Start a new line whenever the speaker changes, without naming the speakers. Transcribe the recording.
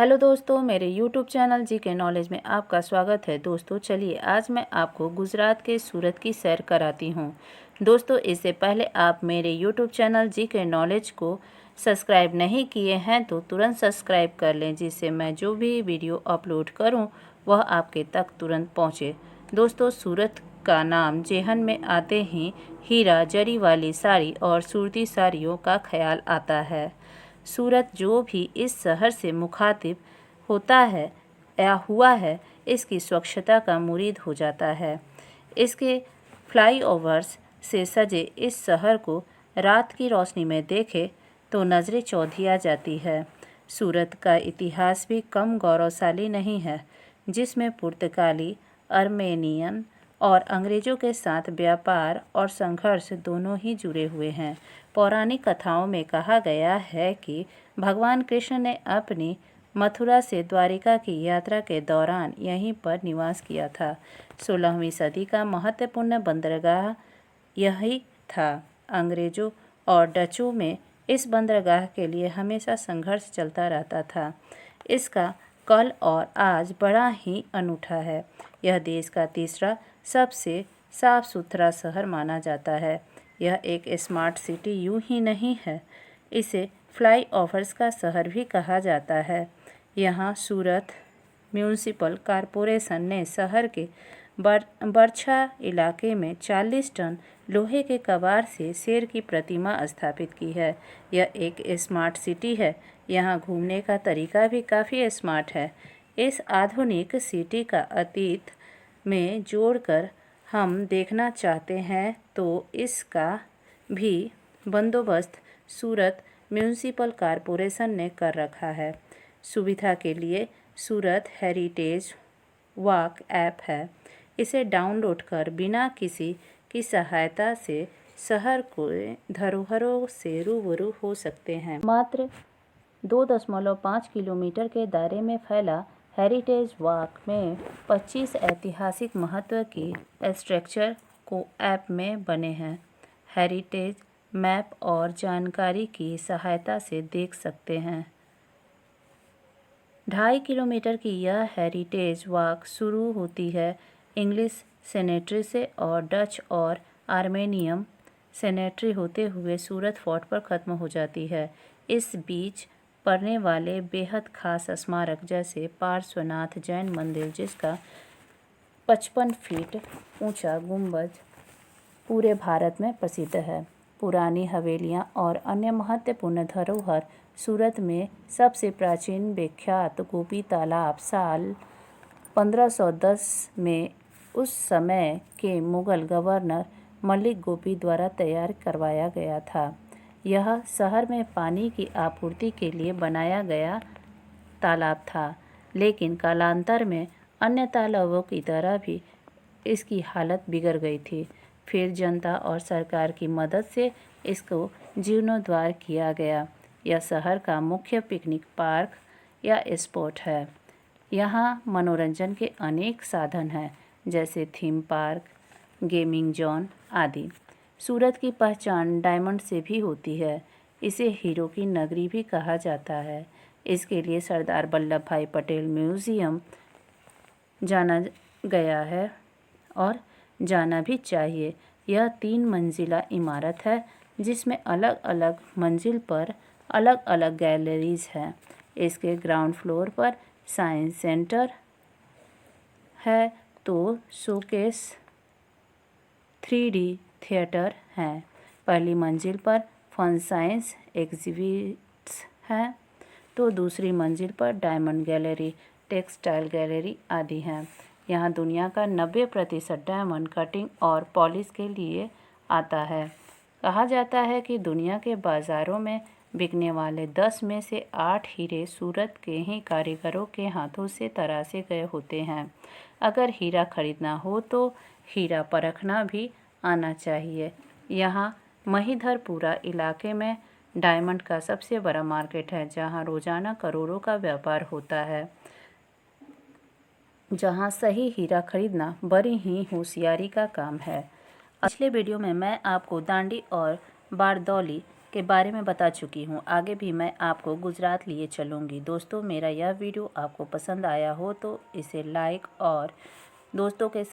Hello दोस्तों, मेरे YouTube channel जी के नॉलेज में आपका स्वागत है। दोस्तों चलिए आज मैं आपको गुजरात के सूरत की सैर कराती हूँ। दोस्तों इससे पहले आप मेरे यूट्यूब चैनल जी के नॉलेज को सब्सक्राइब नहीं किए हैं तो तुरंत सब्सक्राइब कर लें, जिससे मैं जो भी वीडियो अपलोड करूँ वह आपके तक तुरंत पहुँचे। दोस्तों सूरत का नाम जेहन में आते ही हीरा, जरी वाली साड़ी और सूरती साड़ियों का ख्याल आता है। सूरत जो भी इस शहर से मुखातिब होता है या हुआ है, इसकी स्वच्छता का मुरीद हो जाता है। इसके फ्लाईओवर्स से सजे इस शहर को रात की रोशनी में देखे तो नज़रें चौंधिया जाती है। सूरत का इतिहास भी कम गौरवशाली नहीं है, जिसमें पुर्तगाली, अर्मेनियन और अंग्रेज़ों के साथ व्यापार और संघर्ष दोनों ही जुड़े हुए हैं। पौराणिक कथाओं में कहा गया है कि भगवान कृष्ण ने अपनी मथुरा से द्वारिका की यात्रा के दौरान यहीं पर निवास किया था। 16वीं सदी का महत्वपूर्ण बंदरगाह यही था। अंग्रेज़ों और डचों में इस बंदरगाह के लिए हमेशा संघर्ष चलता रहता था। इसका कल और आज बड़ा ही अनूठा है। यह देश का तीसरा सबसे साफ सुथरा शहर माना जाता है। यह एक स्मार्ट सिटी यूं ही नहीं है, इसे फ्लाईओवर्स का शहर भी कहा जाता है। यहाँ सूरत म्यूनिसिपल कॉरपोरेशन ने शहर के बरछा इलाके में 40 टन लोहे के कबाड़ से शेर की प्रतिमा स्थापित की है। यह एक स्मार्ट सिटी है। यहाँ घूमने का तरीका भी काफ़ी स्मार्ट है। इस आधुनिक सिटी का अतीत में जोड़कर हम देखना चाहते हैं तो इसका भी बंदोबस्त सूरत म्यूनिसिपल कॉरपोरेशन ने कर रखा है। सुविधा के लिए सूरत हेरिटेज वॉक ऐप है। इसे डाउनलोड कर बिना किसी की सहायता से शहर के धरोहरों से रूबरू हो सकते हैं। मात्र 2.5 किलोमीटर के दायरे में फैला हेरिटेज वॉक में 25 ऐतिहासिक महत्व की स्ट्रक्चर को ऐप में बने हैं। हेरिटेज मैप और जानकारी की सहायता से देख सकते हैं। 2.5 किलोमीटर की यह हेरिटेज वॉक शुरू होती है इंग्लिश सेनेटरी से और डच और आर्मेनियम सेनेटरी होते हुए सूरत फोर्ट पर ख़त्म हो जाती है। इस बीच पड़ने वाले बेहद खास स्मारक जैसे पार्श्वनाथ जैन मंदिर, जिसका 55 फीट ऊंचा गुंबद पूरे भारत में प्रसिद्ध है, पुरानी हवेलियां और अन्य महत्वपूर्ण धरोहर। सूरत में सबसे प्राचीन विख्यात गोपी तालाब साल 1510 में उस समय के मुगल गवर्नर मलिक गोपी द्वारा तैयार करवाया गया था। यह शहर में पानी की आपूर्ति के लिए बनाया गया तालाब था, लेकिन कालांतर में अन्य तालाबों की तरह भी इसकी हालत बिगड़ गई थी। फिर जनता और सरकार की मदद से इसको जीर्णोद्धार किया गया। यह शहर का मुख्य पिकनिक पार्क या स्पॉट है। यहाँ मनोरंजन के अनेक साधन हैं, जैसे थीम पार्क, गेमिंग जोन आदि। सूरत की पहचान डायमंड से भी होती है। इसे हीरो की नगरी भी कहा जाता है। इसके लिए सरदार वल्लभ भाई पटेल म्यूज़ियम जाना गया है और जाना भी चाहिए। यह 3 मंजिला इमारत है, जिसमें अलग अलग मंजिल पर अलग अलग गैलरीज हैं। इसके ग्राउंड फ्लोर पर साइंस सेंटर है तो शोकेस 3D थिएटर हैं। पहली मंजिल पर फन साइंस एग्जिबिट्स हैं तो दूसरी मंजिल पर डायमंड गैलरी, टेक्सटाइल गैलरी आदि हैं। यहाँ दुनिया का 90% डायमंड कटिंग और पॉलिश के लिए आता है। कहा जाता है कि दुनिया के बाज़ारों में बिकने वाले 10 में से 8 हीरे सूरत के ही कारीगरों के हाथों से तराशे गए होते हैं। अगर हीरा खरीदना हो तो हीरा परखना भी आना चाहिए। यहाँ महिधरपुरा इलाके में डायमंड का सबसे बड़ा मार्केट है, जहाँ रोज़ाना करोड़ों का व्यापार होता है। जहाँ सही हीरा खरीदना बड़ी ही होशियारी का काम है। पिछले वीडियो में मैं आपको दांडी और बारदौली के बारे में बता चुकी हूँ। आगे भी मैं आपको गुजरात लिए चलूँगी। दोस्तों, मेरा यह वीडियो आपको पसंद आया हो तो इसे लाइक और दोस्तों के